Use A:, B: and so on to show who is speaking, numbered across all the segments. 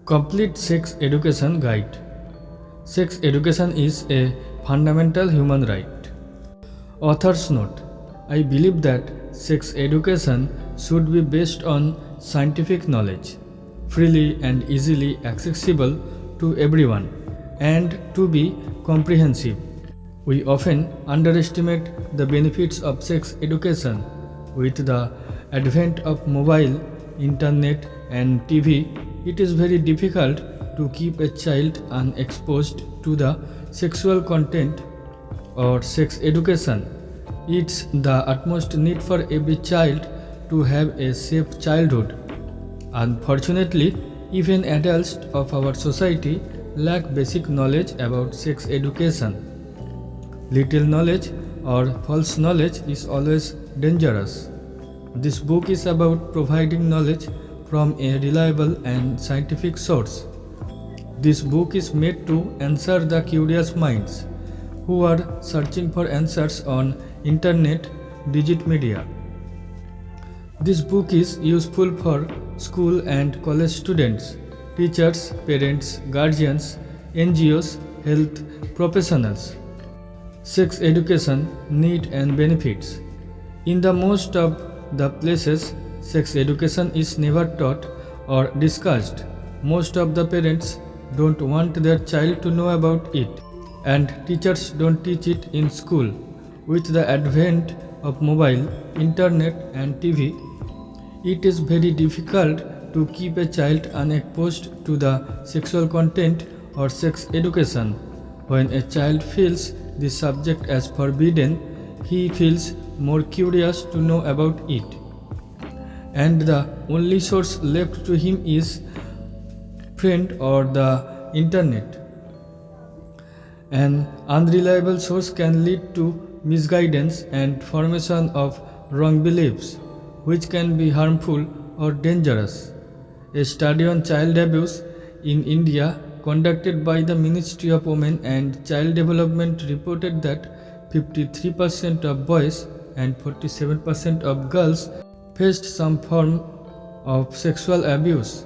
A: Complete Sex Education Guide. Sex education is a fundamental human right. Author's note: I believe that sex education should be based on scientific knowledge, freely and easily accessible to everyone, and to be comprehensive. We often underestimate the benefits of sex education. With the advent of mobile, internet, and TV, it is very difficult to keep a child unexposed to the sexual content or sex education. It's the utmost need for every child to have a safe childhood. Unfortunately, even adults of our society lack basic knowledge about sex education. Little knowledge or false knowledge is always dangerous. This book is about providing knowledge from a reliable and scientific source. This book is made to answer the curious minds who are searching for answers on internet, digital media. This book is useful for school and college students, teachers, parents, guardians, NGOs, health professionals. Sex education need and benefits. In the most of the places, sex education is never taught or discussed. Most of the parents don't want their child to know about it, and teachers don't teach it in school. With the advent of mobile, internet, and TV, it is very difficult to keep a child unexposed to the sexual content or sex education. When a child feels the subject as forbidden, he feels more curious to know about it, and the only source left to him is friend or the internet. An unreliable source can lead to misguidance and formation of wrong beliefs, which can be harmful or dangerous. A study on child abuse in India conducted by the Ministry of Women and Child Development reported that 53% of boys and 47% of girls faced some form of sexual abuse.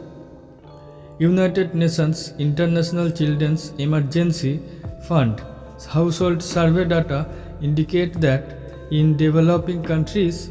A: United Nations International Children's Emergency Fund household survey data indicate that in developing countries,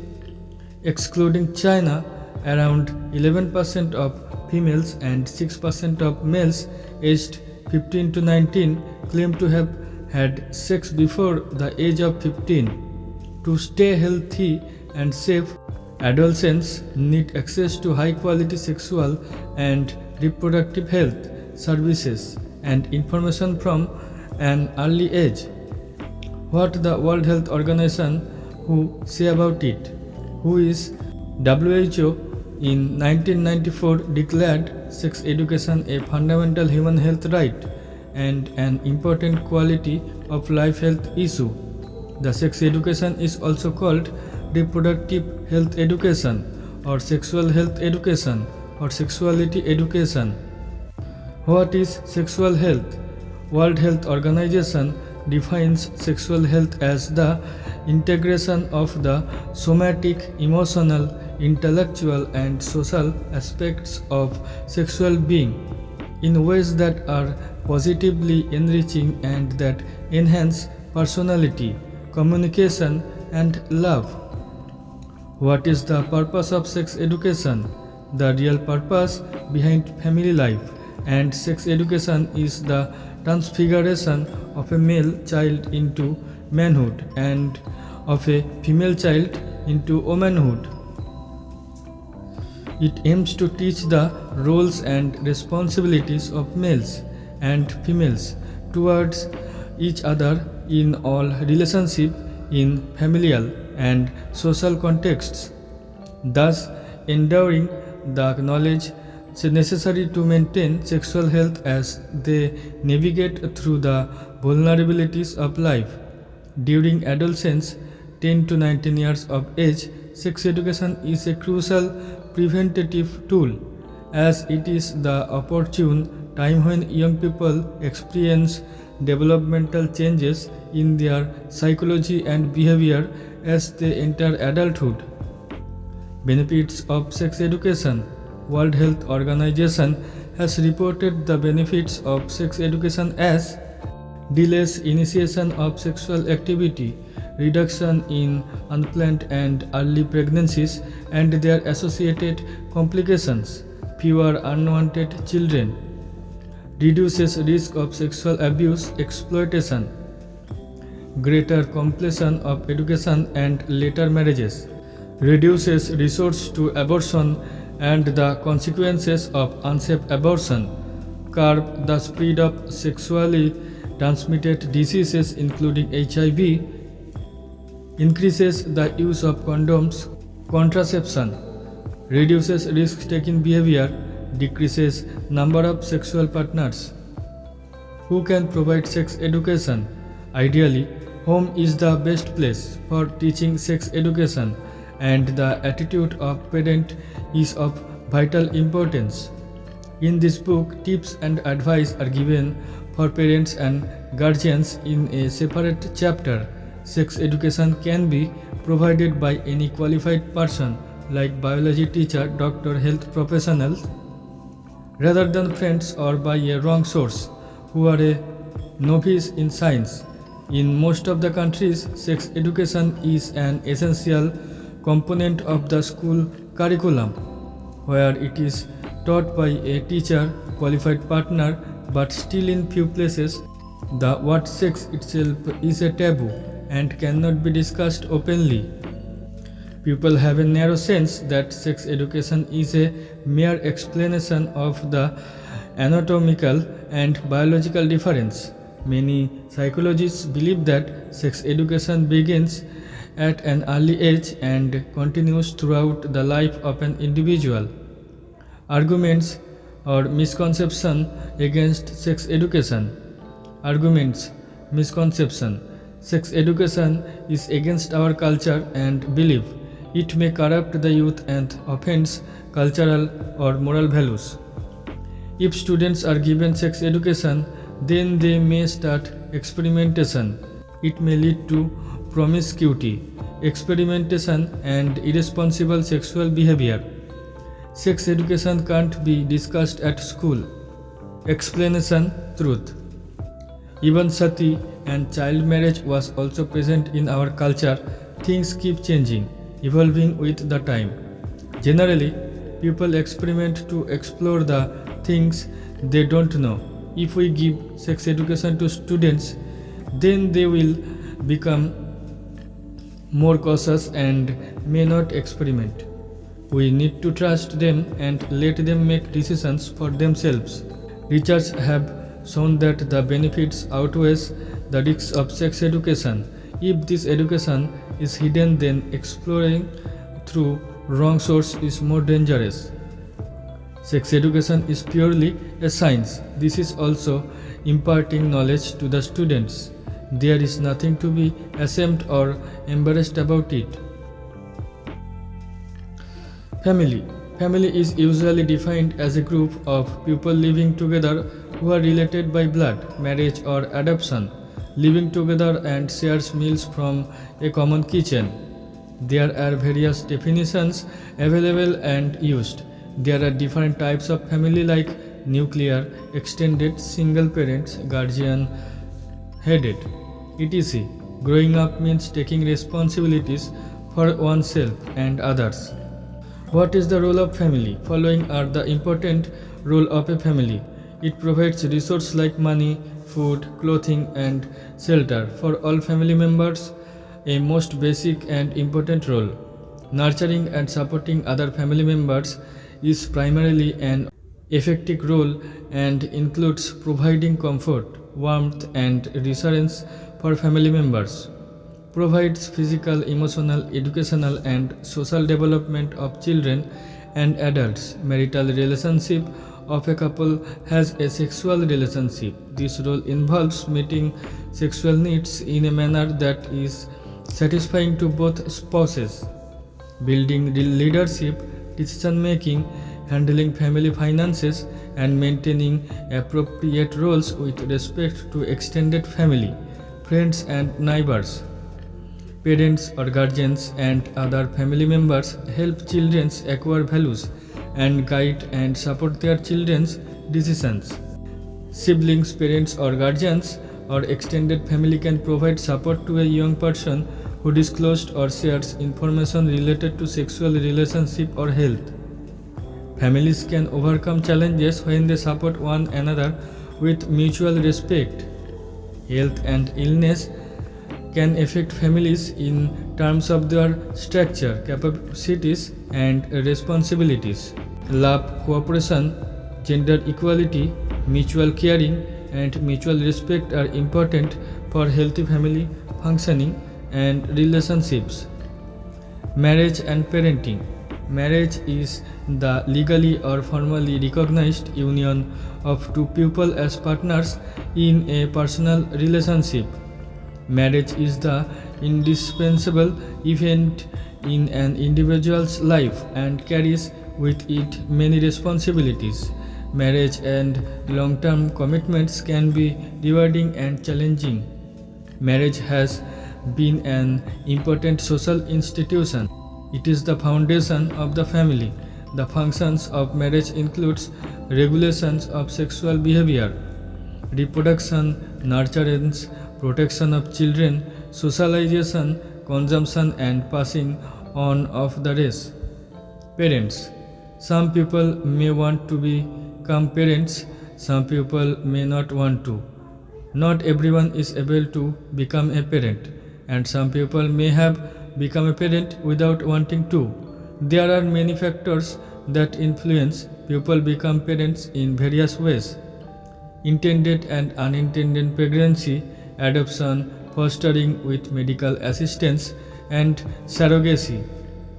A: excluding China, around 11% of females and 6% of males aged 15 to 19 claim to have had sex before the age of 15. To stay healthy and safe, adolescents need access to high-quality sexual and reproductive health services and information from an early age. What the World Health Organization who say about it? Who is WHO in 1994 declared sex education a fundamental human health right and an important quality of life health issue. The sex education is also called reproductive health education or sexual health education or sexuality education. What is sexual health? World Health Organization defines sexual health as the integration of the somatic, emotional, intellectual, and social aspects of sexual being in ways that are positively enriching and that enhance personality, communication, and love. What is the purpose of sex education? The real purpose behind family life and sex education is the transfiguration of a male child into manhood and of a female child into womanhood. It aims to teach the roles and responsibilities of males and females towards each other in all relationships in familial and social contexts, thus endowing the knowledge necessary to maintain sexual health as they navigate through the vulnerabilities of life. During adolescence, 10 to 19 years of age, sex education is a crucial preventative tool, as it is the opportune time when young people experience developmental changes in their psychology and behavior as they enter adulthood. Benefits of sex education. World Health Organization has reported the benefits of sex education as delays initiation of sexual activity, reduction in unplanned and early pregnancies and their associated complications, fewer unwanted children, reduces risk of sexual abuse, exploitation, greater completion of education and later marriages, reduces resource to abortion and the consequences of unsafe abortion, curb the spread of sexually transmitted diseases including HIV, increases the use of condoms, contraception, reduces risk-taking behavior, decreases number of sexual partners. Who can provide sex education? Ideally, home is the best place for teaching sex education, and the attitude of parent is of vital importance. In this book, tips and advice are given for parents and guardians in a separate chapter. Sex education can be provided by any qualified person like biology teacher, doctor, health professionals, rather than friends or by a wrong source who are a novice in science. In most of the countries, sex education is an essential component of the school curriculum, where it is taught by a teacher, qualified partner, but still in few places, the word sex itself is a taboo and cannot be discussed openly. People have a narrow sense that sex education is a mere explanation of the anatomical and biological difference. Many psychologists believe that sex education begins at an early age and continues throughout the life of an individual. Arguments or misconception against sex education. Arguments, misconception. Sex education is against our culture and belief. It may corrupt the youth and offends cultural or moral values. If students are given sex education, then they may start experimentation. It may lead to promiscuity, experimentation, and irresponsible sexual behavior. Sex education can't be discussed at school. Explanation, truth. Even sati and child marriage was also present in our culture. Things keep changing, evolving with the time. Generally, people experiment to explore the things they don't know. If we give sex education to students, then they will become more cautious and may not experiment. We need to trust them and let them make decisions for themselves. Research have shown that the benefits outweighs the risks of sex education. If this education is hidden, then exploring through wrong source is more dangerous. Sex education is purely a science. This is also imparting knowledge to the students. There is nothing to be ashamed or embarrassed about it. Family. Family is usually defined as a group of people living together who are related by blood, marriage or adoption, living together and shares meals from a common kitchen. There are various definitions available and used. There are different types of family like nuclear, extended, single parents, guardian, headed, etc. Growing up means taking responsibilities for oneself and others. What is the role of family? Following are the important role of a family. It provides resources like money, food, clothing and shelter for all family members, a most basic and important role. Nurturing and supporting other family members is primarily an effective role and includes providing comfort, warmth and reassurance for family members. Provides physical, emotional, educational and social development of children and adults. Marital relationship of a couple has a sexual relationship. This role involves meeting sexual needs in a manner that is satisfying to both spouses. Building leadership, decision making, handling family finances and maintaining appropriate roles with respect to extended family, friends and neighbors. Parents or guardians and other family members help children acquire values and guide and support their children's decisions. Siblings, parents, or guardians or extended family can provide support to a young person who disclosed or shares information related to sexual relationship or health. Families can overcome challenges when they support one another with mutual respect. Health and illness can affect families in terms of their structure, capacities, and responsibilities. Love, cooperation, gender equality, mutual caring, and mutual respect are important for healthy family functioning and relationships. Marriage and parenting. Marriage is the legally or formally recognized union of two people as partners in a personal relationship. Marriage is the indispensable event in an individual's life and carries with it many responsibilities. Marriage and long-term commitments can be rewarding and challenging. Marriage has been an important social institution. It is the foundation of the family. The functions of marriage includes regulations of sexual behavior, reproduction, nurturance, protection of children, socialization, consumption, and passing on of the race. Parents. Some people may want to become parents, some people may not want to. Not everyone is able to become a parent, and some people may have become a parent without wanting to. There are many factors that influence people become parents in various ways. Intended and unintended pregnancy, adoption, fostering with medical assistance, and surrogacy.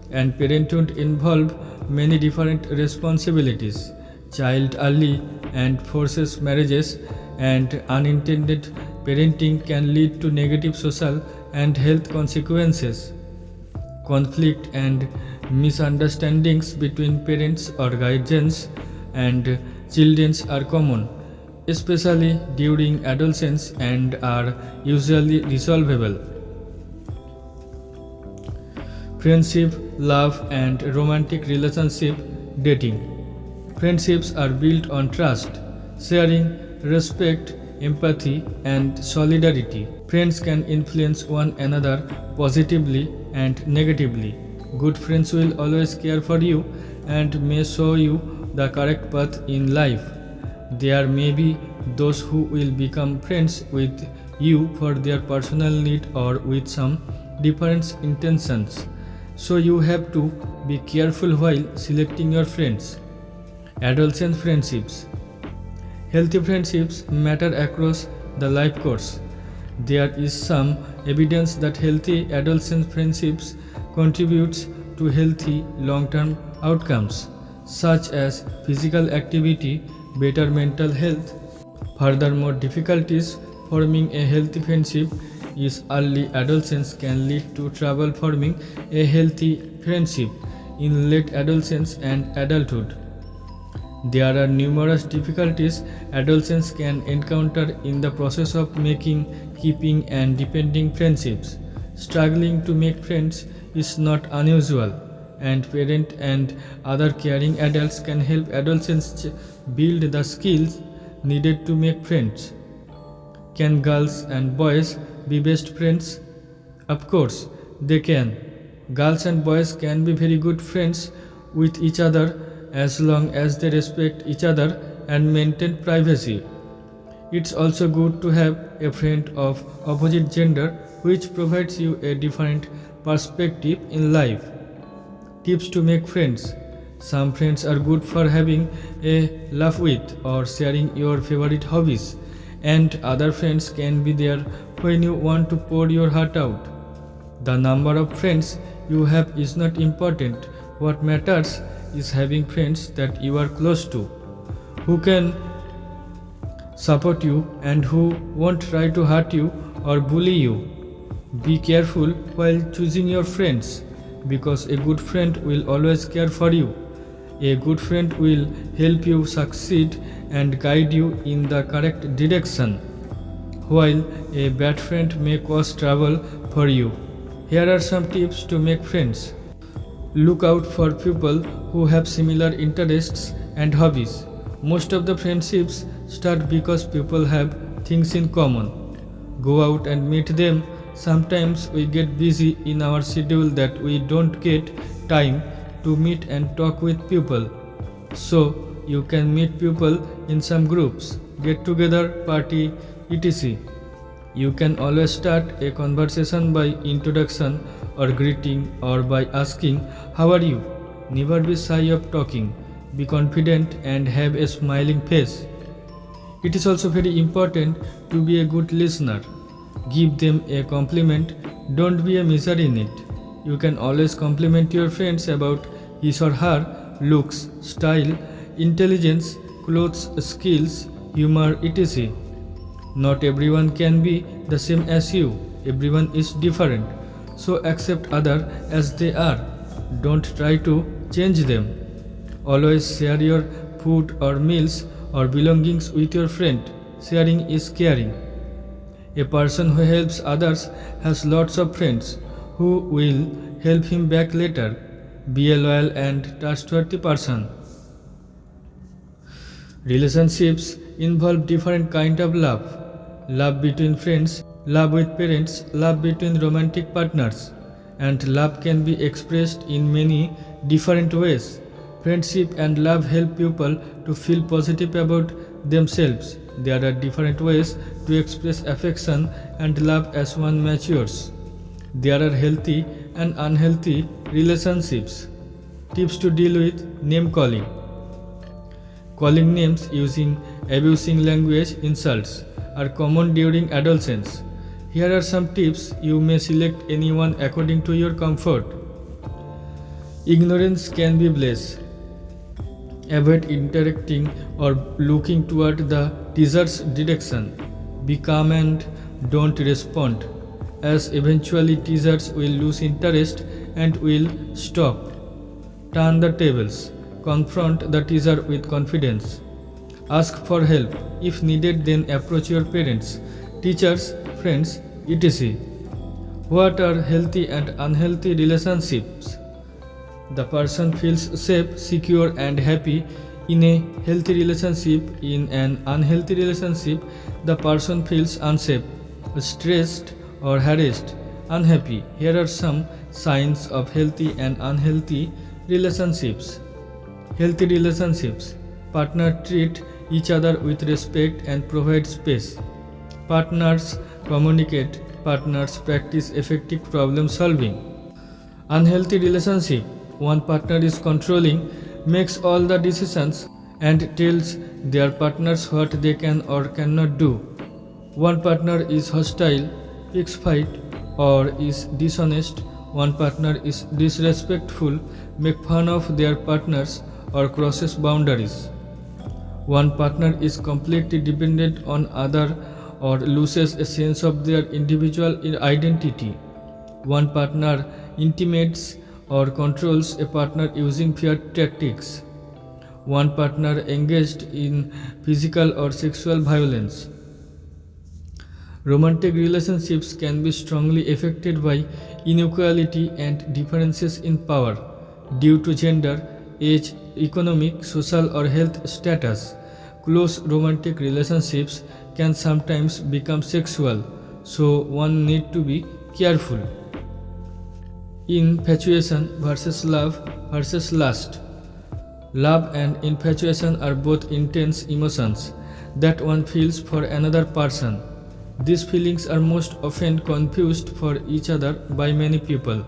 A: And parenthood involve many different responsibilities. Child early and forced marriages and unintended parenting can lead to negative social and health consequences. Conflict and misunderstandings between parents or guardians and children are common, especially during adolescence, and are usually resolvable. Friendship, love, and romantic relationship dating. Friendships are built on trust, sharing, respect, empathy, and solidarity. Friends can influence one another positively and negatively. Good friends will always care for you and may show you the correct path in life. There may be those who will become friends with you for their personal need or with some different intentions. So you have to be careful while selecting your friends. Adolescent friendships. Healthy friendships matter across the life course. There is some evidence that healthy adolescent friendships contributes to healthy long-term outcomes, such as physical activity, better mental health. Furthermore, difficulties forming a healthy friendship is early adolescence can lead to trouble forming a healthy friendship in late adolescence and adulthood. There are numerous difficulties adolescents can encounter in the process of making, keeping, and deepening friendships. Struggling to make friends is not unusual, and parents and other caring adults can help adolescents build the skills needed to make friends. Can girls and boys be best friends? Of course, they can. Girls and boys can be very good friends with each other as long as they respect each other and maintain privacy. It's also good to have a friend of opposite gender which provides you a different perspective in life. Tips to make friends. Some friends are good for having a laugh with or sharing your favorite hobbies, and other friends can be there when you want to pour your heart out. The number of friends you have is not important. What matters is having friends that you are close to, who can support you and who won't try to hurt you or bully you. Be careful while choosing your friends, because a good friend will always care for you. A good friend will help you succeed and guide you in the correct direction, while a bad friend may cause trouble for you. Here are some tips to make friends. Look out for people who have similar interests and hobbies. Most of the friendships start because people have things in common. Go out and meet them. Sometimes we get busy in our schedule that we don't get time to meet and talk with people. So, you can meet people in some groups, get together, party, etc. You can always start a conversation by introduction or greeting or by asking, "How are you?" Never be shy of talking. Be confident and have a smiling face. It is also very important to be a good listener. Give them a compliment, don't be a miser in it. You can always compliment your friends about his or her looks, style, intelligence, clothes, skills, humor, etc. Not everyone can be the same as you. Everyone is different. So accept others as they are. Don't try to change them. Always share your food or meals or belongings with your friend. Sharing is caring. A person who helps others has lots of friends who will help him back later. Be a loyal and trustworthy person. Relationships involve different kind of love. Love between friends, love with parents, love between romantic partners, and love can be expressed in many different ways. Friendship and love help people to feel positive about themselves. There are different ways to express affection and love as one matures. There are healthy and unhealthy relationships. Tips to deal with name calling. Calling names using abusing language insults are common during adolescence. Here are some tips. You may select anyone according to your comfort. Ignorance can be bliss. Avoid interacting or looking toward the teacher's direction. Be calm and don't respond, as eventually teachers will lose interest and will stop. Turn the tables. Confront the teacher with confidence. Ask for help. If needed, then approach your parents, teachers, friends, etc. What are healthy and unhealthy relationships? The person feels safe, secure, and happy in a healthy relationship. In an unhealthy relationship, the person feels unsafe, stressed, or harassed, unhappy. Here are some signs of healthy and unhealthy relationships. Healthy relationships. Partners treat each other with respect and provide space. Partners communicate. Partners practice effective problem solving. Unhealthy relationship. One partner is controlling, makes all the decisions, and tells their partners what they can or cannot do. One partner is hostile, picks fight, or is dishonest. One partner is disrespectful, make fun of their partners, or crosses boundaries. One partner is completely dependent on other or loses a sense of their individual identity. One partner intimidates or controls a partner using fear tactics. One partner engaged in physical or sexual violence. Romantic relationships can be strongly affected by inequality and differences in power due to gender, age, economic, social, or health status. Close romantic relationships can sometimes become sexual, so one needs to be careful. Infatuation versus love versus lust. Love and infatuation are both intense emotions that one feels for another person. These feelings are most often confused for each other by many people.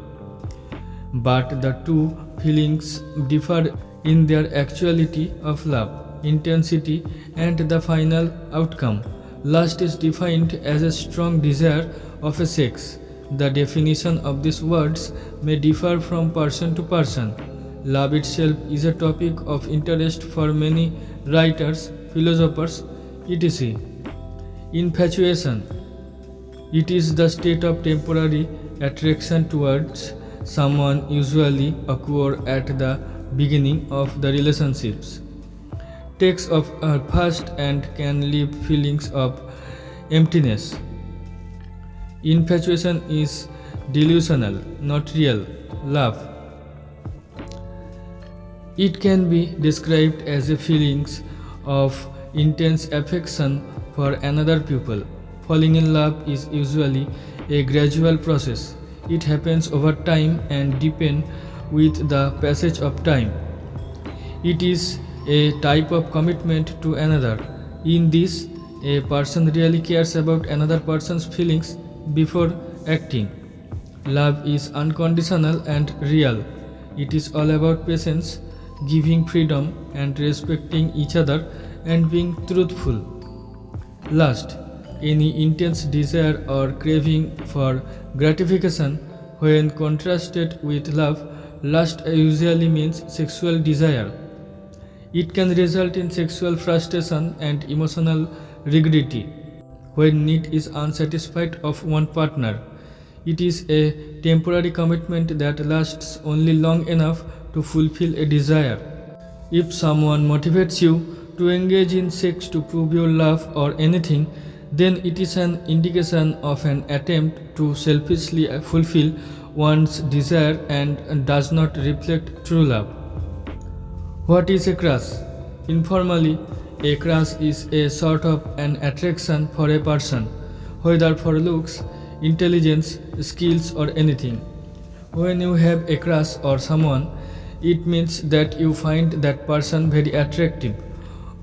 A: But the two feelings differ in their actuality of love, intensity, and the final outcome. Lust is defined as a strong desire of a sex. The definition of these words may differ from person to person. Love itself is a topic of interest for many writers, philosophers, etc. Infatuation. It is the state of temporary attraction towards someone, usually occur at the beginning of the relationships. Takes off fast and can leave feelings of emptiness. Infatuation is delusional, not real. Love. It can be described as a feelings of intense affection for another people. Falling in love is usually a gradual process. It happens over time and deepens with the passage of time. It is a type of commitment to another. In this, a person really cares about another person's feelings before acting. Love is unconditional and real. It is all about patience, giving freedom, and respecting each other and being truthful. Lust, any intense desire or craving for gratification, when contrasted with love, lust usually means sexual desire. It can result in sexual frustration and emotional rigidity when need is unsatisfied of one partner. It is a temporary commitment that lasts only long enough to fulfill a desire. If someone motivates you to engage in sex to prove your love or anything, then it is an indication of an attempt to selfishly fulfill one's desire and does not reflect true love. What is a crush? Informally, a crush is a sort of an attraction for a person, whether for looks, intelligence, skills, or anything. When you have a crush or someone, it means that you find that person very attractive,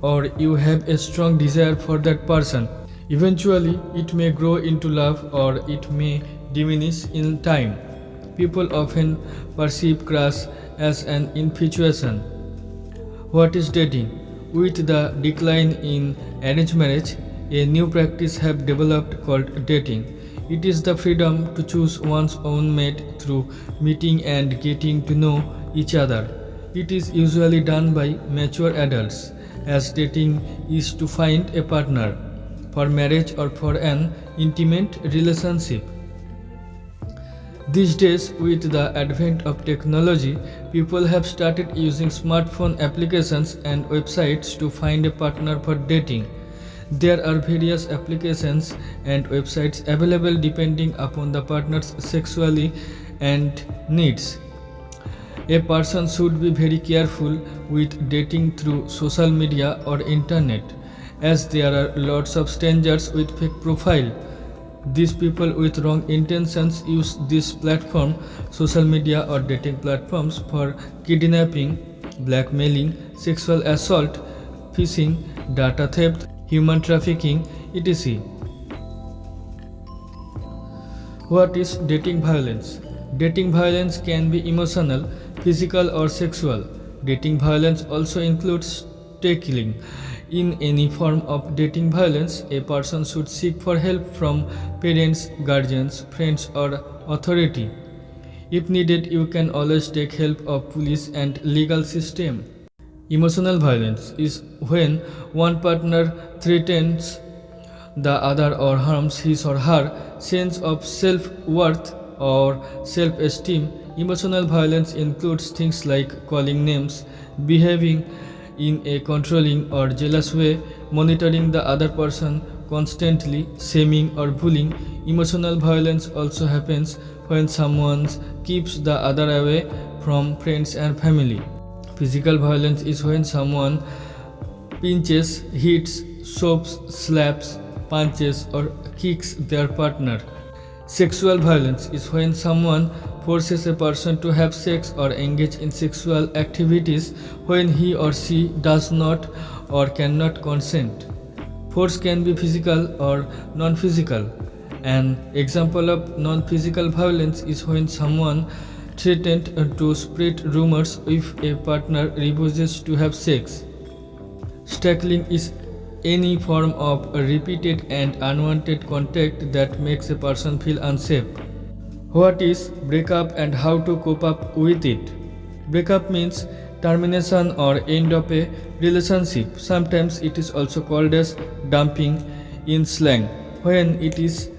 A: or you have a strong desire for that person. Eventually, it may grow into love or it may diminish in time. People often perceive crush as an infatuation. What is dating? With the decline in arranged marriage, a new practice have developed called dating. It is the freedom to choose one's own mate through meeting and getting to know each other. It is usually done by mature adults, as dating is to find a partner for marriage or for an intimate relationship. These days, with the advent of technology, people have started using smartphone applications and websites to find a partner for dating. There are various applications and websites available depending upon the partner's sexuality and needs. A person should be very careful with dating through social media or internet, as there are lots of strangers with fake profile. These people with wrong intentions use this platform, social media or dating platforms for kidnapping, blackmailing, sexual assault, phishing, data theft, human trafficking, etc. What is dating violence? Dating violence can be emotional, physical or sexual. Dating violence also includes tackling. In any form of dating violence, a person should seek for help from parents, guardians, friends or authority. If needed, you can always take help of police and legal system. Emotional violence is when one partner threatens the other or harms his or her sense of self-worth or self-esteem. Emotional violence includes things like calling names, behaving in a controlling or jealous way, monitoring the other person constantly, shaming or bullying. Emotional violence also happens when someone keeps the other away from friends and family. Physical violence is when someone pinches, hits, shoves, slaps, punches or kicks their partner. Sexual violence is when someone forces a person to have sex or engage in sexual activities when he or she does not or cannot consent. Force can be physical or non-physical. An example of non-physical violence is when someone threatens to spread rumors if a partner refuses to have sex. Stalking is any form of repeated and unwanted contact that makes a person feel unsafe. What is breakup and how to cope up with it? Breakup means termination or end of a relationship. Sometimes it is also called as dumping in slang, when it is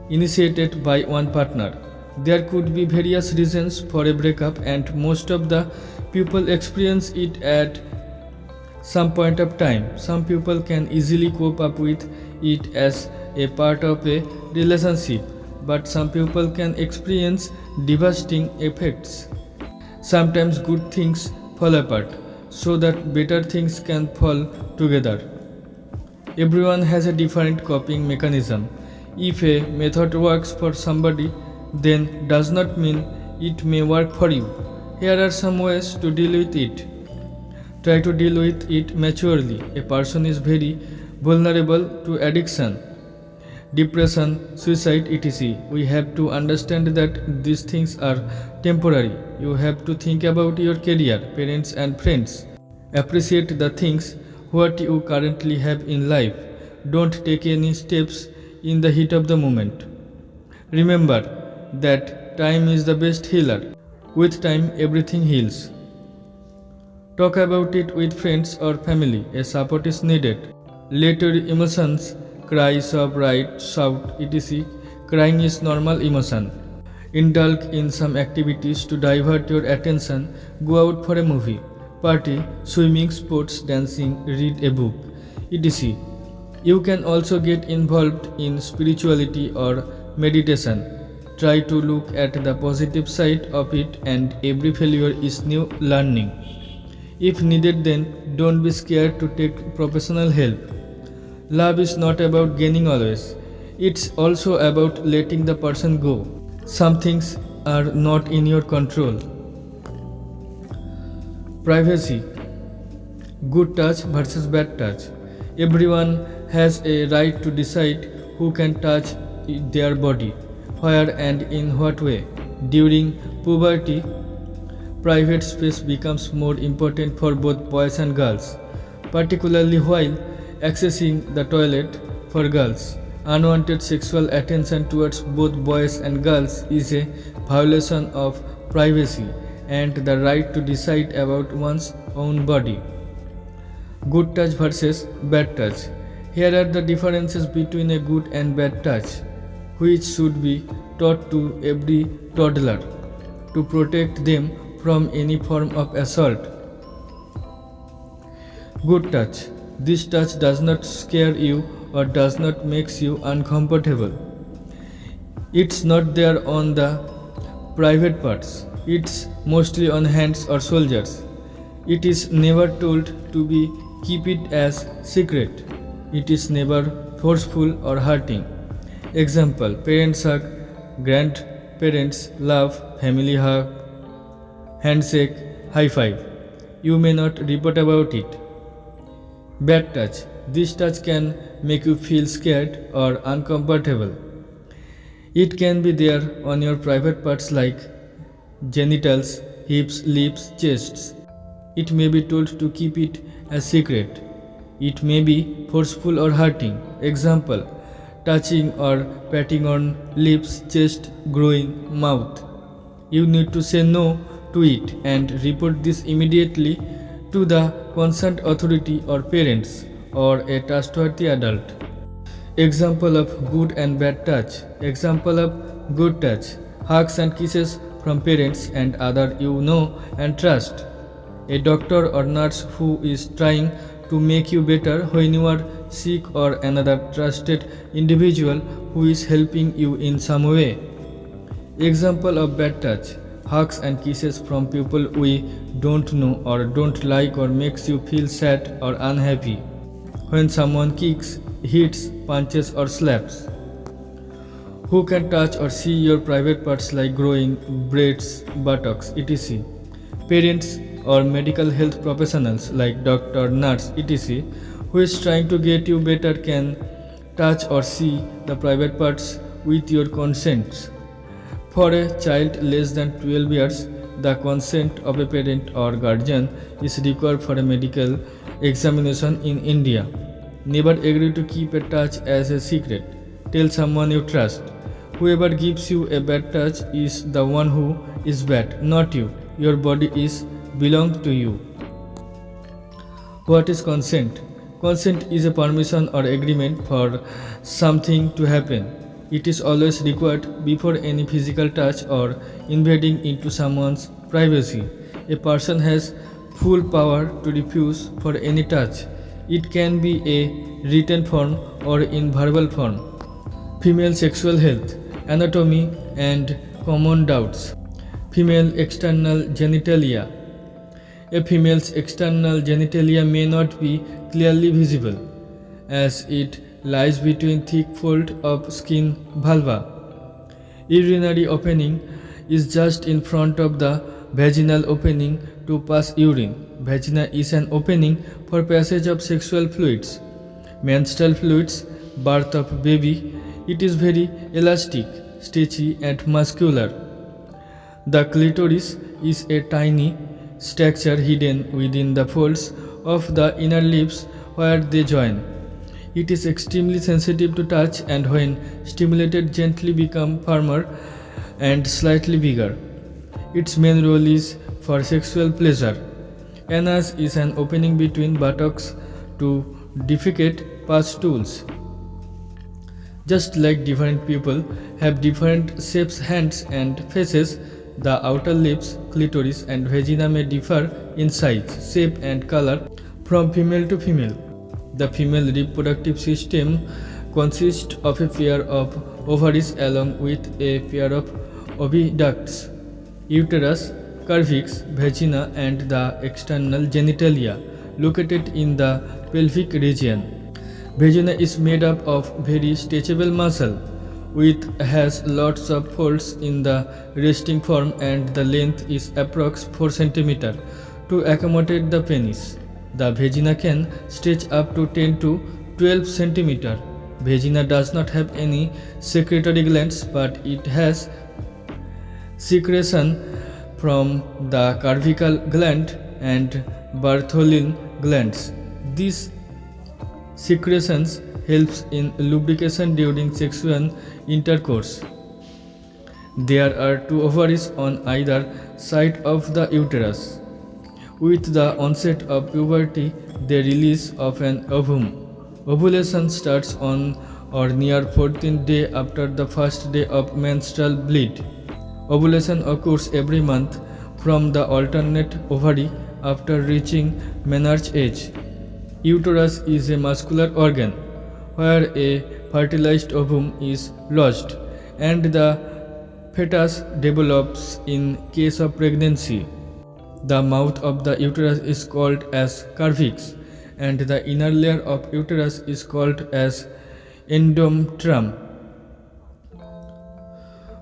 A: initiated by one partner. There could be various reasons for a breakup and most of the people experience it at some point of time. Some people can easily cope up with it as a part of a relationship, but some people can experience devastating effects. Sometimes good things fall apart so that better things can fall together. Everyone has a different coping mechanism. If a method works for somebody, then does not mean it may work for you. Here are some ways to deal with it. Try to deal with it maturely. A person is very vulnerable to addiction, depression, suicide, etc. We have to understand that these things are temporary. You have to think about your career, parents, and friends. Appreciate the things what you currently have in life. Don't take any steps in the heat of the moment. Remember that time is the best healer. With time, everything heals. Talk about it with friends or family. A support is needed. Let your emotions cry, sob, write, shout, etc. Crying is normal emotion. Indulge in some activities to divert your attention. Go out for a movie, party, swimming, sports, dancing, read a book, etc. You can also get involved in spirituality or meditation. Try to look at the positive side of it, and every failure is new learning. If needed, then don't be scared to take professional help. Love is not about gaining always. It's also about letting the person go. Some things are not in your control. Privacy. Good touch versus bad touch. Everyone has a right to decide who can touch their body, where and in what way. During puberty, private space becomes more important for both boys and girls, particularly while accessing the toilet for girls. Unwanted sexual attention towards both boys and girls is a violation of privacy and the right to decide about one's own body. Good touch versus bad touch. Here are the differences between a good and bad touch, which should be taught to every toddler to protect them from any form of assault. Good touch. This touch does not scare you or does not make you uncomfortable. It's not there on the private parts. It's mostly on hands or shoulders. It is never told to be keep it as secret. It is never forceful or hurting. Example: parents hug, grandparents love, family hug, handshake, high five. You may not report about it. Bad touch. This touch can make you feel scared or uncomfortable. It can be there on your private parts like genitals, hips, lips, chests. It may be told to keep it a secret. It may be forceful or hurting. Example: touching or patting on lips, chest, groin, mouth. You need to say no to it and report this immediately to the concerned authority or parents or a trustworthy adult. Example of good and bad touch. Example of good touch: hugs and kisses from parents and other you know and trust. A doctor or nurse who is trying to make you better when you are sick, or another trusted individual who is helping you in some way. Example of bad touch: hugs and kisses from people we don't know or don't like, or makes you feel sad or unhappy. When someone kicks, hits, punches or slaps. Who can touch or see your private parts like groin, breasts, buttocks, etc. Parents or medical health professionals like doctor, nurse, etc. who is trying to get you better can touch or see the private parts with your consent. For a child less than 12 years, the consent of a parent or guardian is required for a medical examination in India. Never agree to keep a touch as a secret. Tell someone you trust. Whoever gives you a bad touch is the one who is bad, not you. Your body belongs to you. What is consent? Consent is a permission or agreement for something to happen. It is always required before any physical touch or invading into someone's privacy. A person has full power to refuse for any touch. It can be a written form or in verbal form. Female sexual health, anatomy and common doubts. Female external genitalia. A female's external genitalia may not be clearly visible, as it lies between thick fold of skin vulva. Urinary opening is just in front of the vaginal opening to pass urine. Vagina is an opening for passage of sexual fluids. Menstrual fluids, birth of baby, it is very elastic, stretchy and muscular. The clitoris is a tiny structure hidden within the folds of the inner lips where they join. It is extremely sensitive to touch and when stimulated gently become firmer and slightly bigger. Its main role is for sexual pleasure. Anus is an opening between buttocks to defecate past stools. Just like different people have different shapes, hands and faces, the outer lips, clitoris and vagina may differ in size, shape and color from female to female. The female reproductive system consists of a pair of ovaries along with a pair of oviducts, uterus, cervix, vagina and the external genitalia located in the pelvic region. Vagina is made up of very stretchable muscle which has lots of folds in the resting form and the length is approx 4 cm to accommodate the penis. The vagina can stretch up to 10 to 12 cm. Vagina does not have any secretory glands, but it has secretion from the cervical gland and Bartholin glands. These secretions helps in lubrication during sexual intercourse. There are 2 ovaries on either side of the uterus. With the onset of puberty, the release of an ovum. Ovulation starts on or near 14th day after the first day of menstrual bleed. Ovulation occurs every month from the alternate ovary after reaching menarche age. Uterus is a muscular organ where a fertilized ovum is lodged and the fetus develops in case of pregnancy. The mouth of the uterus is called as cervix and the inner layer of uterus is called as endometrium.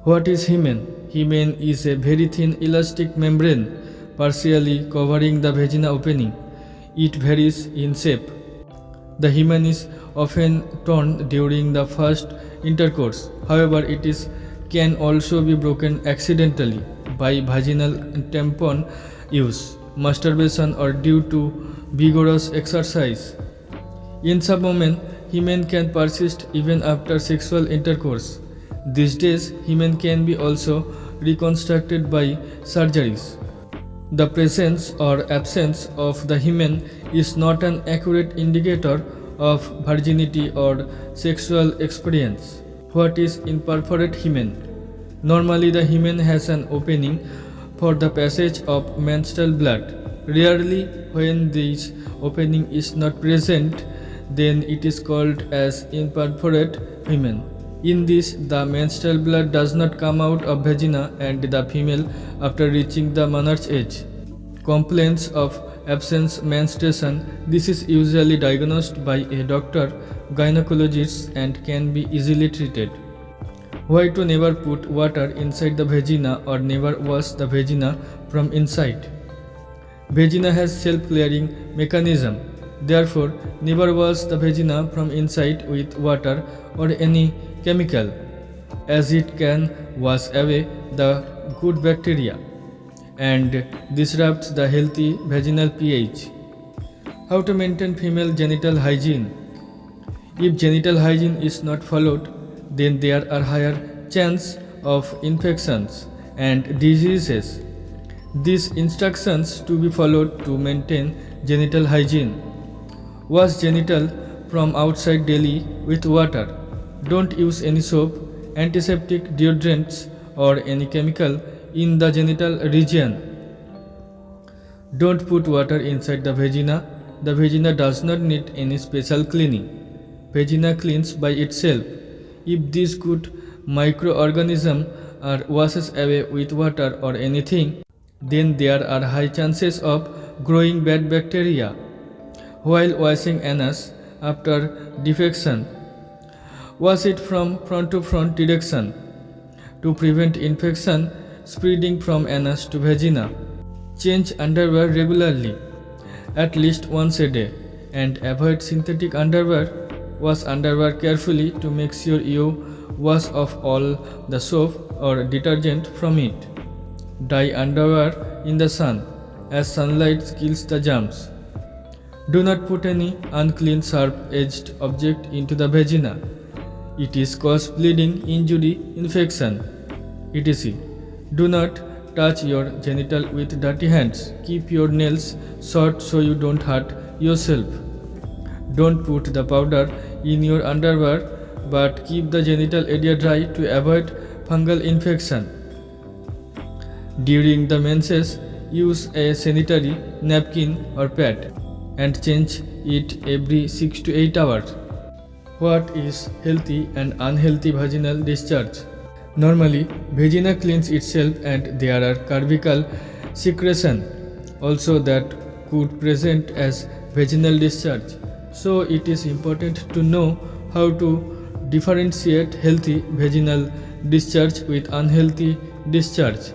A: What is hymen? Hymen is a very thin elastic membrane partially covering the vagina opening. It varies in shape. The hymen is often torn during the first intercourse. However, can also be broken accidentally by vaginal tampon use, masturbation or due to vigorous exercise. In some women, hymen can persist even after sexual intercourse. These days, hymen can be also reconstructed by surgeries. The presence or absence of the hymen is not an accurate indicator of virginity or sexual experience. What is imperforate hymen? Normally, the hymen has an opening for the passage of menstrual blood. Rarely, when this opening is not present, then it is called as imperforate hymen. In this, the menstrual blood does not come out of vagina and the female after reaching the menarche age. Complaints of absence menstruation. This is usually diagnosed by a doctor, gynecologist and can be easily treated. Why to never put water inside the vagina or never wash the vagina from inside? Vagina has self-clearing mechanism. Therefore, never wash the vagina from inside with water or any chemical, as it can wash away the good bacteria and disrupts the healthy vaginal pH. How to maintain female genital hygiene? If genital hygiene is not followed, then there are higher chance of infections and diseases. These instructions to be followed to maintain genital hygiene. Wash genital from outside daily with water. Don't use any soap, antiseptic deodorants or any chemical in the genital region. Don't put water inside the vagina. The vagina does not need any special cleaning. Vagina cleans by itself. If these good microorganisms are washed away with water or anything, then there are high chances of growing bad bacteria. While washing anus after defecation, wash it from front to front direction to prevent infection spreading from anus to vagina. Change underwear regularly, at least once a day, and avoid synthetic underwear. Wash underwear carefully to make sure you wash off all the soap or detergent from it. Dry underwear in the sun, as sunlight kills the germs. Do not put any unclean sharp-edged object into the vagina. It is cause bleeding, injury, infection, etc. Do not touch your genital with dirty hands. Keep your nails short so you don't hurt yourself. Don't put the powder in your underwear, but keep the genital area dry to avoid fungal infection. During the menses, use a sanitary napkin or pad and change it every 6 to 8 hours. What is healthy and unhealthy vaginal discharge? Normally, vagina cleans itself and there are cervical secretion also that could present as vaginal discharge. So it is important to know how to differentiate healthy vaginal discharge with unhealthy discharge.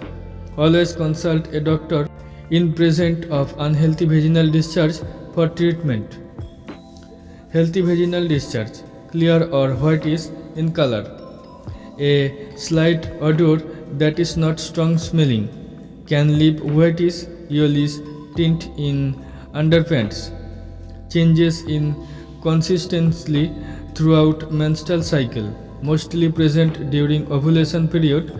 A: Always consult a doctor in presence of unhealthy vaginal discharge for treatment. Healthy vaginal discharge, clear or whitish in color. A slight odor that is not strong smelling. Can leave whitish, yellowish tint in underpants. Changes in consistency throughout menstrual cycle, mostly present during ovulation period,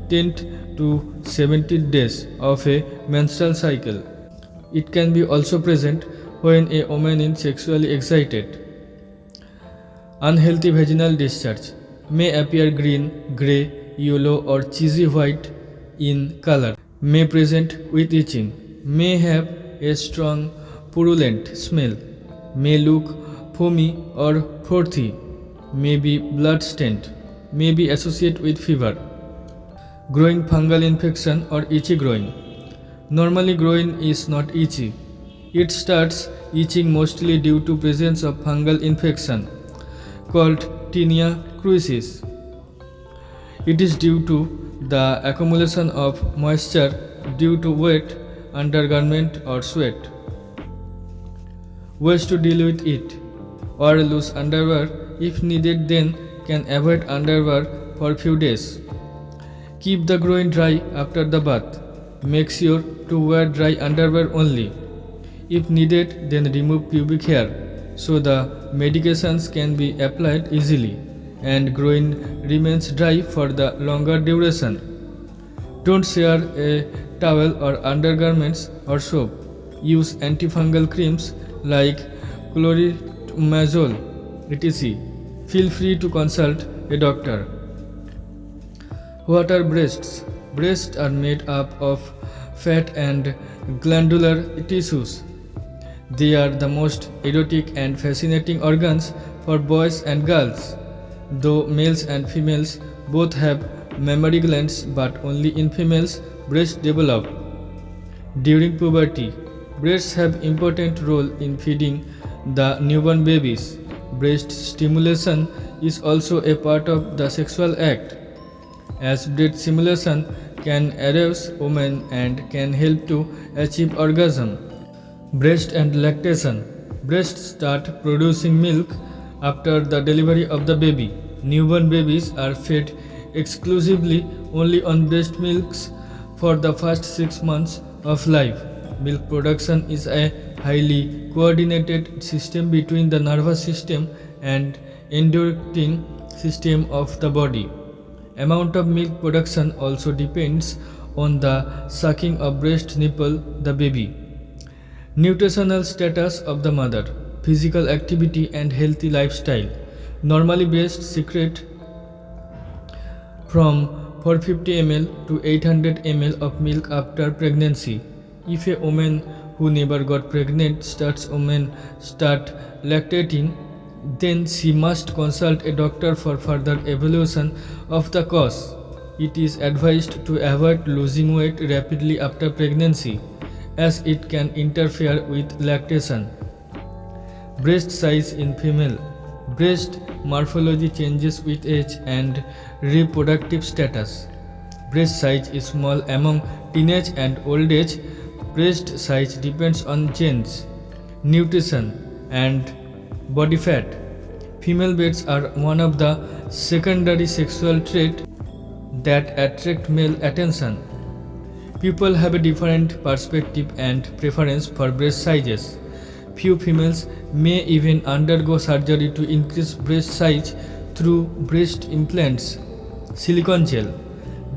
A: 10 to 70 days of a menstrual cycle. It can be also present when a woman is sexually excited. Unhealthy vaginal discharge may appear green, grey, yellow or cheesy white in color, may present with itching, may have a strong purulent smell, may look foamy or frothy, may be blood-stained, may be associated with fever. Growing fungal infection or itchy groin. Normally groin is not itchy. It starts itching mostly due to presence of fungal infection called tinea crucis. It is due to the accumulation of moisture due to wet undergarment or sweat. Ways to deal with it. Wear loose underwear if needed, then can avoid underwear for few days. Keep the groin dry after the bath. Make sure to wear dry underwear only. If needed, then remove pubic hair so the medications can be applied easily and groin remains dry for the longer duration. Don't share a towel or undergarments or soap. Use antifungal creams like chloromazole, etc. Feel free to consult a doctor. What are breasts? Breasts are made up of fat and glandular tissues. They are the most erotic and fascinating organs for boys and girls. Though males and females both have mammary glands, but only in females breasts develop. During puberty, breasts have important role in feeding the newborn babies. Breast stimulation is also a part of the sexual act, as breast stimulation can arouse women and can help to achieve orgasm. Breast and lactation. Breasts start producing milk after the delivery of the baby. Newborn babies are fed exclusively only on breast milks for the first 6 months of life. Milk production is a highly coordinated system between the nervous system and endocrine system of the body. Amount of milk production also depends on the sucking of breast nipple the baby. Nutritional status of the mother, physical activity and healthy lifestyle. Normally breasts secrete from 450 ml to 800 ml of milk after pregnancy. If a woman who never got pregnant start lactating, then she must consult a doctor for further evaluation of the cause. It is advised to avoid losing weight rapidly after pregnancy, as it can interfere with lactation. Breast size in female. Breast morphology changes with age and reproductive status. Breast size is small among teenage and old age. Breast size depends on genes, nutrition, and body fat. Female breasts are one of the secondary sexual traits that attract male attention. People have a different perspective and preference for breast sizes. Few females may even undergo surgery to increase breast size through breast implants, silicone gel.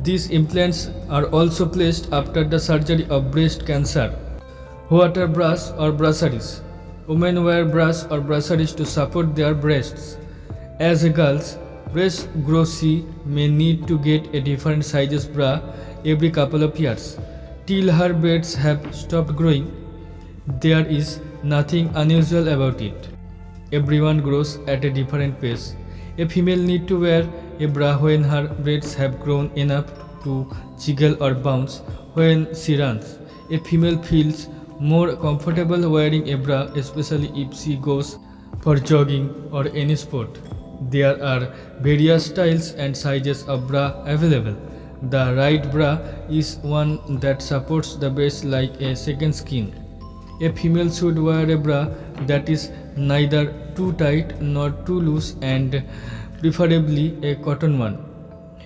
A: These implants are also placed after the surgery of breast cancer. What are bras or brasseries? Women wear bras or brasseries to support their breasts. As a girl's breast grossy may need to get a different sizes bra every couple of years till her breasts have stopped growing. There is nothing unusual about it. Everyone grows at a different pace. A female needs to wear a bra when her breasts have grown enough to jiggle or bounce when she runs. A female feels more comfortable wearing a bra, especially if she goes for jogging or any sport. There are various styles and sizes of bra available. The right bra is one that supports the breast like a second skin. A female should wear a bra that is neither too tight nor too loose and preferably a cotton one.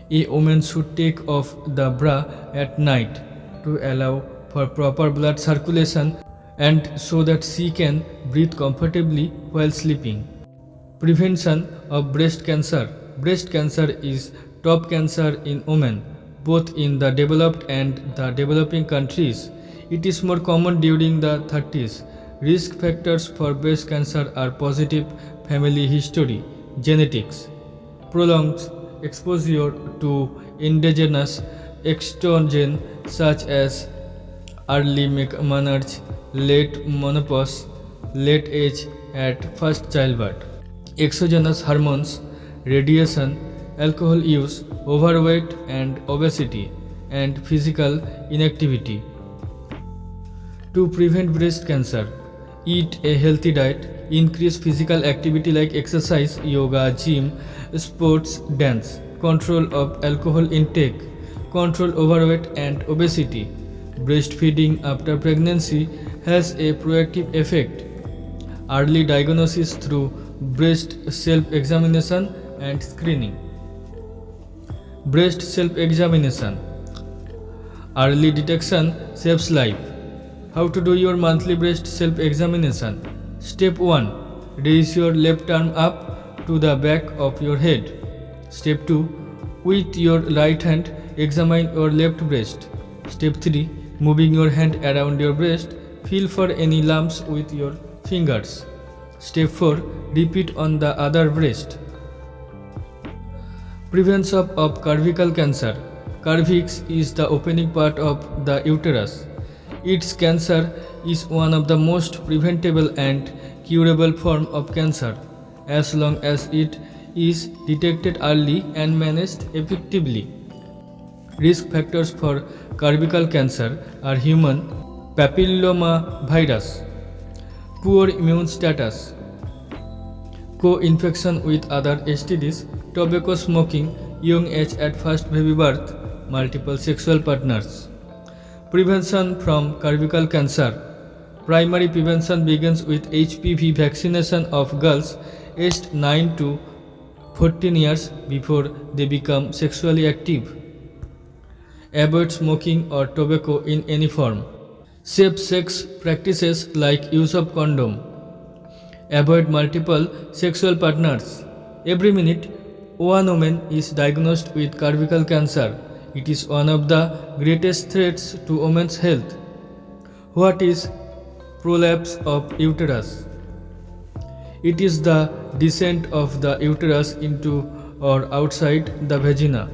A: A woman should take off the bra at night to allow for proper blood circulation and so that she can breathe comfortably while sleeping. Prevention of breast cancer. Breast cancer is top cancer in women, both in the developed and the developing countries. It is more common during the 30s. Risk factors for breast cancer are positive family history, genetics, prolonged exposure to endogenous estrogen such as early menarche, late menopause, late age at first childbirth, exogenous hormones, radiation, alcohol use, overweight and obesity, and physical inactivity. To prevent breast cancer, eat a healthy diet, increase physical activity like exercise, yoga, gym, sports, dance, control of alcohol intake, control overweight and obesity. Breastfeeding after pregnancy has a proactive effect. Early diagnosis through breast self-examination and screening. Breast self-examination. Early detection saves life. How to do your monthly breast self-examination? Step 1. Raise your left arm up to the back of your head. Step 2. With your right hand, examine your left breast. Step 3. Moving your hand around your breast, feel for any lumps with your fingers. Step 4. Repeat on the other breast. Prevention of cervical cancer. Cervix is the opening part of the uterus. Its cancer is one of the most preventable and curable form of cancer as long as it is detected early and managed effectively. Risk factors for cervical cancer are human papillomavirus, poor immune status, co-infection with other STDs, tobacco smoking, young age at first baby birth, multiple sexual partners. Prevention from cervical cancer. Primary prevention begins with HPV vaccination of girls aged 9 to 14 years before they become sexually active. Avoid smoking or tobacco in any form. Safe sex practices like use of condom. Avoid multiple sexual partners. Every minute, one woman is diagnosed with cervical cancer. It is one of the greatest threats to women's health. What is prolapse of uterus? It is the descent of the uterus into or outside the vagina.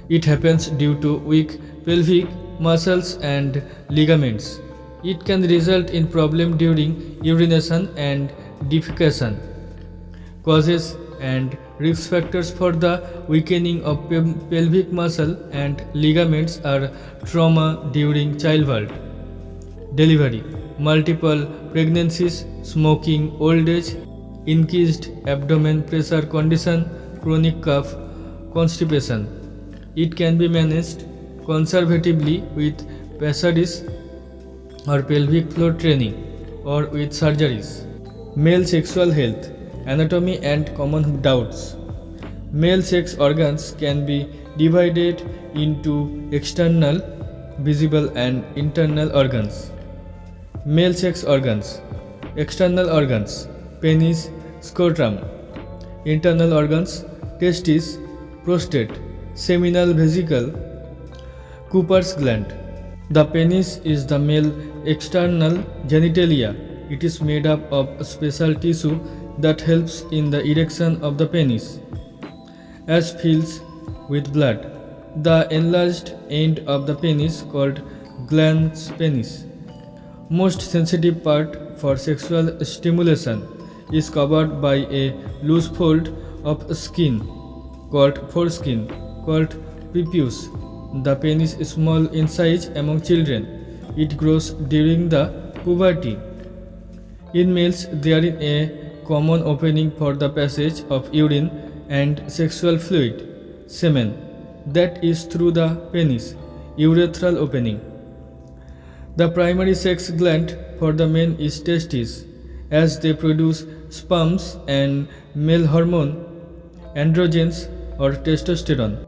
A: It happens due to weak pelvic muscles and ligaments. It can result in problem during urination and defecation. Causes and risk factors for the weakening of pelvic muscle and ligaments are trauma during childbirth, delivery, multiple pregnancies, smoking, old age, increased abdomen pressure condition, chronic cough, constipation. It can be managed conservatively with pessaries or pelvic floor training or with surgeries. Male sexual health, anatomy and common doubts. Male sex organs can be divided into external, visible and internal organs. Male sex organs. External organs: penis, scrotum. Internal organs: testes, prostate, seminal vesicle, Cooper's gland. The penis is the male external genitalia. It is made up of a special tissue that helps in the erection of the penis, as fills with blood. The enlarged end of the penis, called glans penis, most sensitive part for sexual stimulation, is covered by a loose fold of skin called foreskin, called prepuce. The penis is small in size among children. It grows during the puberty. In males, there is a common opening for the passage of urine and sexual fluid, semen, that is through the penis, urethral opening. The primary sex gland for the men is testes, as they produce sperms and male hormone, androgens or testosterone.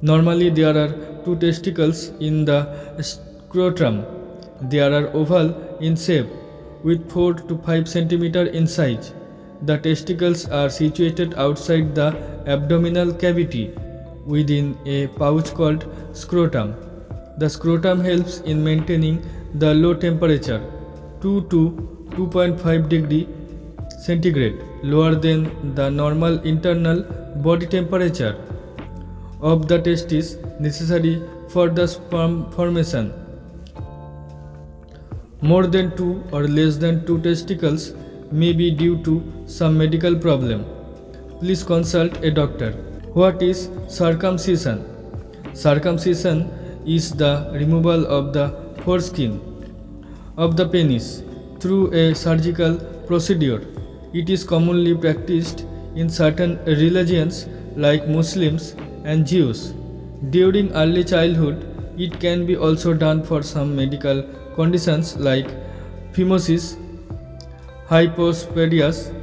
A: Normally there are two testicles in the scrotum. They are oval in shape with 4 to 5 cm in size. The testicles are situated outside the abdominal cavity within a pouch called scrotum. The scrotum helps in maintaining the low temperature 2 to 2.5 degree centigrade, lower than the normal internal body temperature of the testis, necessary for the sperm formation. More than 2 or less than 2 testicles may be due to some medical problem. Please consult a doctor. What is circumcision? Circumcision is the removal of the foreskin of the penis through a surgical procedure. It is commonly practiced in certain religions like Muslims and Jews. During early childhood, it can be also done for some medical conditions like phimosis, hypospadias,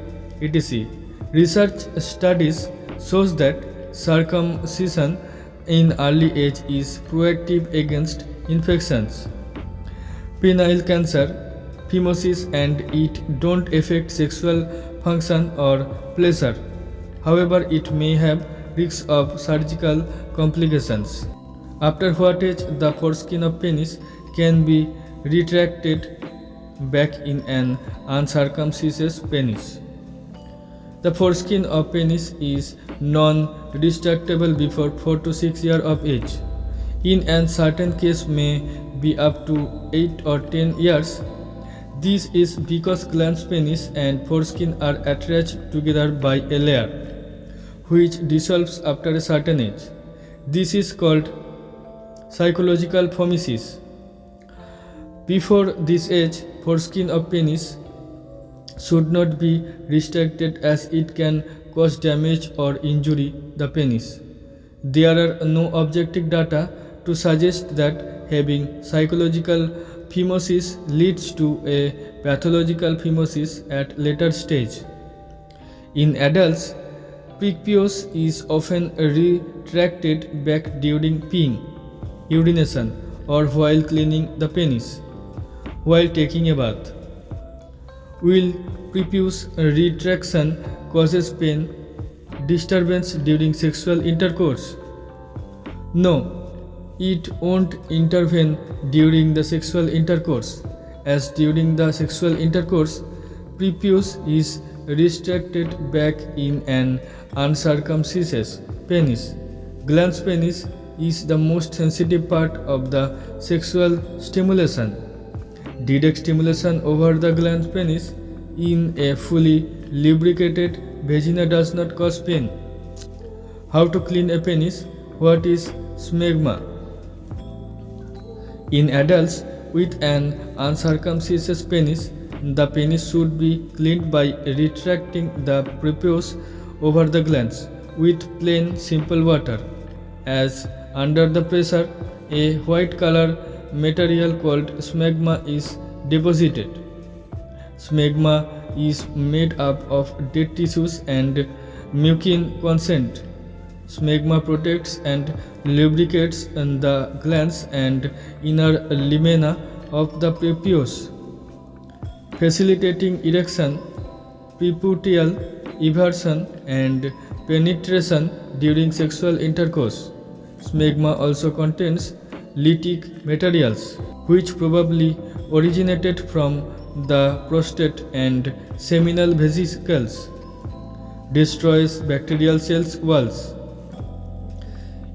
A: etc. Research studies shows that circumcision in early age is proactive against infections, penile cancer, phimosis, and it don't affect sexual function or pleasure. However, it may have risks of surgical complications. After what age the foreskin of penis can be retracted back in an uncircumcised penis? The foreskin of penis is non-retractable before 4 to 6 years of age. In a certain case may be up to 8 or 10 years. This is because glans penis and foreskin are attached together by a layer, which dissolves after a certain age. This is called psychological phimosis. Before this age, foreskin of penis should not be restricted as it can cause damage or injury the penis. There are no objective data to suggest that having psychological phimosis leads to a pathological phimosis at later stage. In adults, prepuce is often retracted back during peeing, urination, or while cleaning the penis. While taking a bath, will prepuce retraction causes pain, disturbance during sexual intercourse? No, it won't intervene during the sexual intercourse, as during the sexual intercourse, prepuce is retracted back in an uncircumcised penis. Glans penis is the most sensitive part of the sexual stimulation. Direct stimulation over the glans penis in a fully lubricated vagina does not cause pain. How to clean a penis? What is smegma? In adults, With an uncircumcised penis, the penis should be cleaned by retracting the prepuce over the glands with plain simple water, as under the pressure a white color material called smegma is deposited. Smegma is made up of dead tissues and mucin content. Smegma protects and lubricates the glands and inner lamina of the prepuce, facilitating erection, preputial eversion, and penetration during sexual intercourse. Smegma also contains lytic materials, which probably originated from the prostate and seminal vesicles, destroys bacterial cells walls.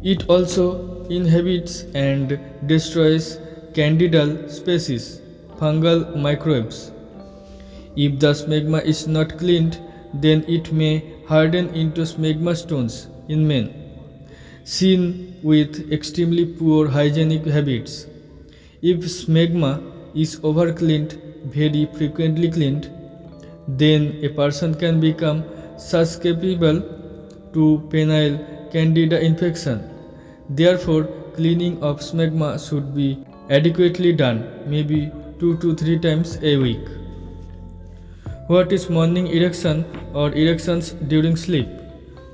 A: It also inhabits and destroys candidal species, fungal microbes. If the smegma is not cleaned, then it may harden into smegma stones in men, seen with extremely poor hygienic habits. If smegma is over-cleaned, very frequently cleaned, then a person can become susceptible to penile candida infection. Therefore, cleaning of smegma should be adequately done, maybe 2 to 3 times a week. What is morning erection or erections during sleep?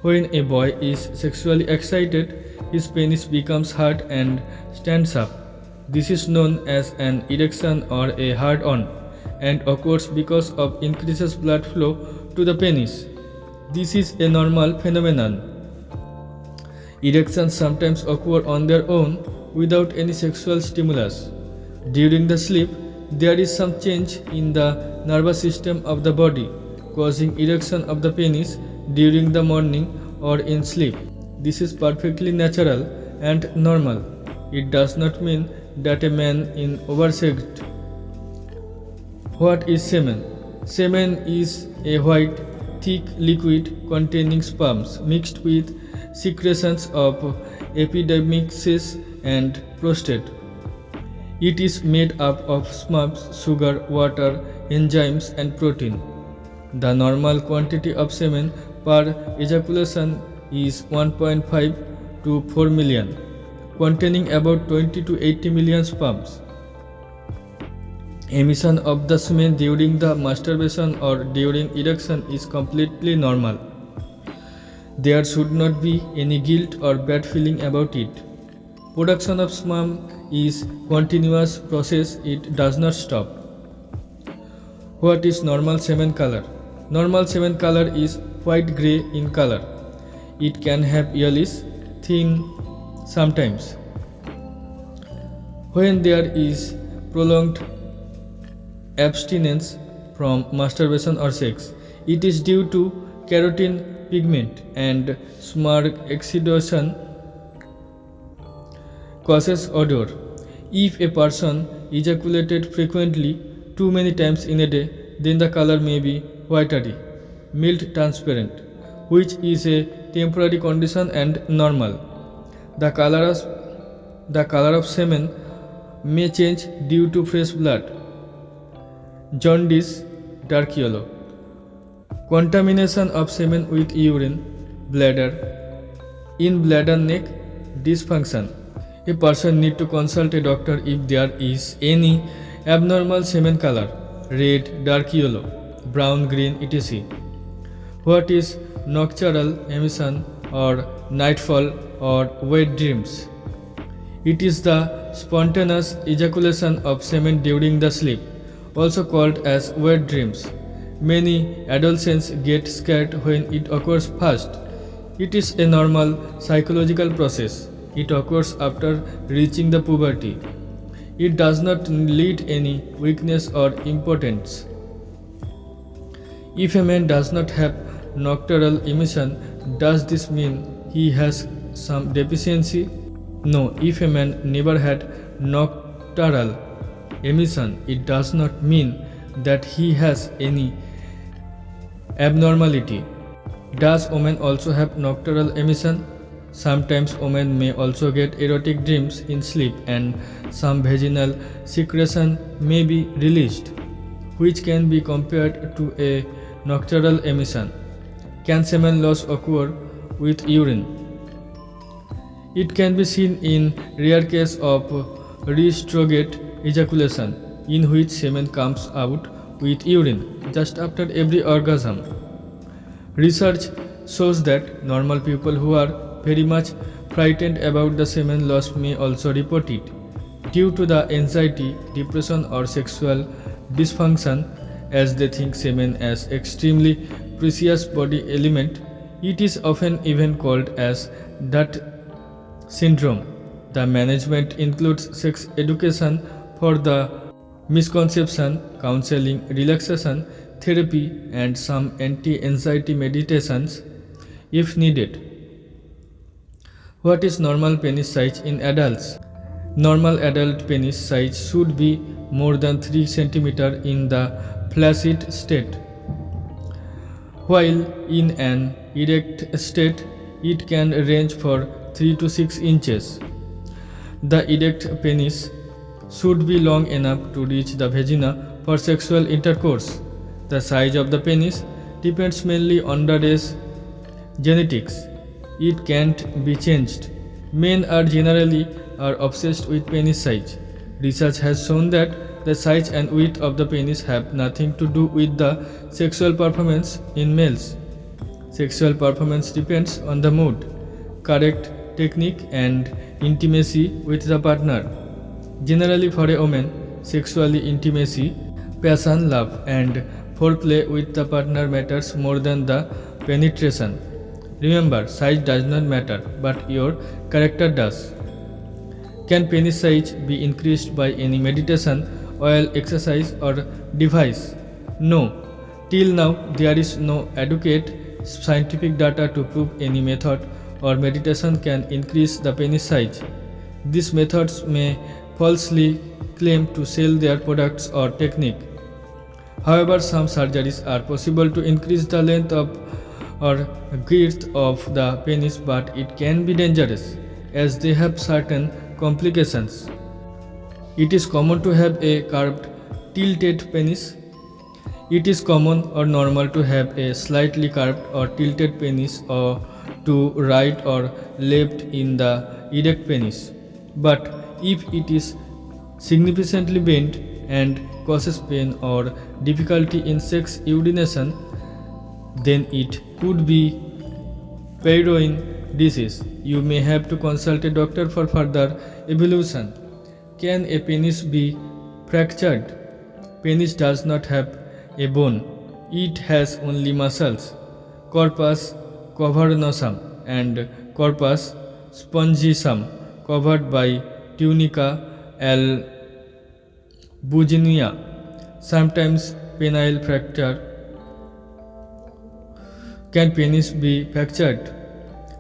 A: When a boy is sexually excited, his penis becomes hard and stands up. This is known as an erection or a hard-on and occurs because of increases blood flow to the penis. This is a normal phenomenon. Erections sometimes occur on their own without any sexual stimulus. During the sleep, there is some change in the nervous system of the body, causing erection of the penis during the morning or in sleep. This is perfectly natural and normal. It does not mean that a man is oversexed. What is semen? Semen is a white, thick liquid containing sperms mixed with secretions of epidermis and prostate. It is made up of sperms, sugar, water, enzymes, and protein. The normal quantity of semen per ejaculation is 1.5 to 4 million, containing about 20 to 80 million sperms. Emission of the semen during the masturbation or during erection is completely normal. There should not be any guilt or bad feeling about it. Production of sperm is continuous process, it does not stop. What is normal semen color? Normal semen color is white-gray in color. It can have yellowish, thin sometimes. When there is prolonged abstinence from masturbation or sex, it is due to carotene pigment and smirk exudation causes odor. If a person ejaculated frequently, too many times in a day, then the color may be watery, mild transparent, which is a temporary condition and normal. The color of semen may change due to fresh blood, jaundice, dark yellow, contamination of semen with urine, bladder, in bladder neck dysfunction. A person need to consult a doctor if there is any abnormal semen color, red, dark yellow, brown, green, etc. What is nocturnal emission or nightfall or wet dreams? It is the spontaneous ejaculation of semen during the sleep, also called as wet dreams. Many adolescents get scared when it occurs fast. It is a normal psychological process. It occurs after reaching the puberty. It does not lead any weakness or impotence. If a man does not have nocturnal emission, does this mean he has some deficiency? No, if a man never had nocturnal emission, it does not mean that he has any abnormality. Does women also have nocturnal emission? Sometimes women may also get erotic dreams in sleep and some vaginal secretion may be released, which can be compared to a nocturnal emission. Can semen loss occur with urine? It can be seen in rare case of retrograde ejaculation, in which semen comes out with urine just after every orgasm. Research shows that normal people who are very much frightened about the semen loss may also report it. Due to the anxiety, depression or sexual dysfunction, as they think semen as extremely precious body element, it is often even called as that syndrome. The management includes sex education for the misconception, counseling, relaxation, therapy, and some anti-anxiety meditations if needed. What is normal penis size in adults? Normal adult penis size should be more than 3 cm in the flaccid state, while in an erect state it can range for 3 to 6 inches. The erect penis should be long enough to reach the vagina for sexual intercourse. The size of the penis depends mainly on the race genetics. It can't be changed. Men are generally obsessed with penis size. Research has shown that the size and width of the penis have nothing to do with the sexual performance in males. Sexual performance depends on the mood, correct technique and intimacy with the partner. Generally for a woman, sexually intimacy, passion, love and foreplay with the partner matters more than the penetration. Remember, size does not matter, but your character does. Can penis size be increased by any meditation, oil, exercise or device? No. Till now, there is no adequate scientific data to prove any method or meditation can increase the penis size. These methods may falsely claim to sell their products or technique. However, some surgeries are possible to increase the length of or girth of the penis, but it can be dangerous as they have certain complications. It is common to have a curved, tilted penis. It is common or normal to have a slightly curved or tilted penis or to right or left in the erect penis. But if it is significantly bent and causes pain or difficulty in sex urination, then it could be Peyroin disease. You may have to consult a doctor for further evaluation. Can a penis be fractured? Penis does not have a bone. It has only muscles. Corpus cavernosum and corpus spongiosum covered by tunica albuginea. Sometimes penile fracture. Can penis be fractured?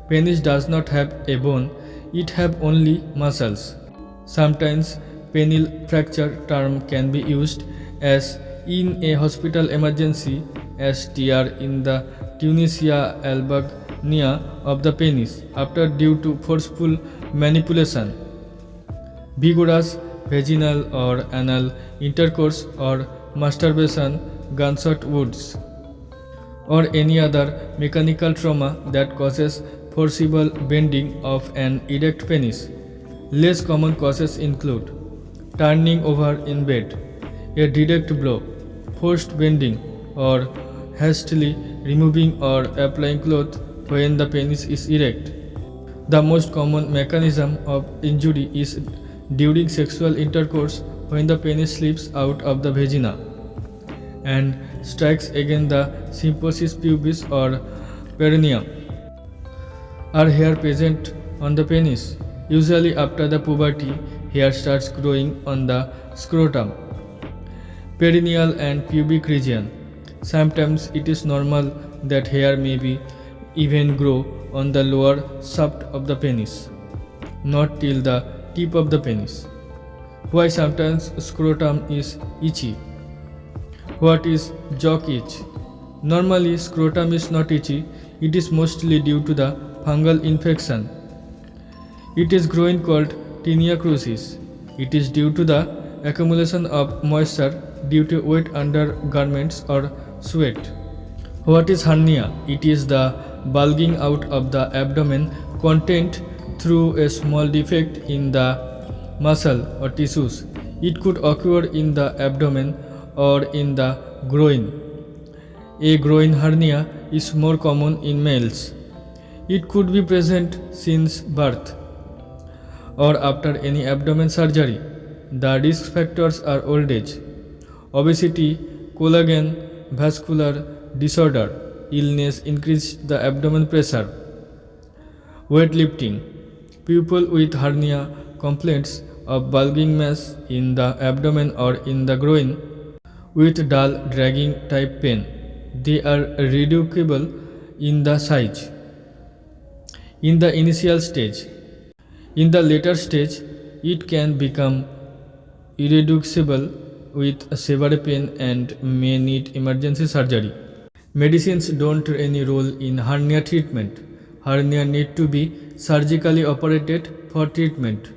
A: Penis does not have a bone, it have only muscles. Sometimes penile fracture term can be used as in a hospital emergency as tear in the tunica albuginea of the penis after due to forceful manipulation. Vigorous vaginal or anal intercourse or masturbation, gunshot wounds, or any other mechanical trauma that causes forcible bending of an erect penis. Less common causes include turning over in bed, a direct blow, forced bending, or hastily removing or applying cloth when the penis is erect. The most common mechanism of injury is during sexual intercourse when the penis slips out of the vagina and strikes against the symphysis pubis or perineum. Are hair present on the penis? Usually after the puberty, hair starts growing on the scrotum, perineal and pubic region. Sometimes it is normal that hair may be even grow on the lower shaft of the penis, not till the tip of the penis. Why sometimes scrotum is itchy? What is jock itch? Normally scrotum is not itchy, it is mostly due to the fungal infection. It is groin called tinea crucis. It is due to the accumulation of moisture due to wet undergarments or sweat. What is hernia? It is the bulging out of the abdomen content through a small defect in the muscle or tissues. It could occur in the abdomen or in the groin. A groin hernia is more common in males. It could be present since birth or after any abdomen surgery. The risk factors are old age, obesity, collagen, vascular disorder, illness increase the abdomen pressure, weightlifting. People with hernia complaints of bulging mass in the abdomen or in the groin with dull dragging type pain. They are reducible in the size in the initial stage. In the later stage, it can become irreducible with severe pain and may need emergency surgery. Medicines don't play any role in hernia treatment. Hernia need to be surgically operated for treatment.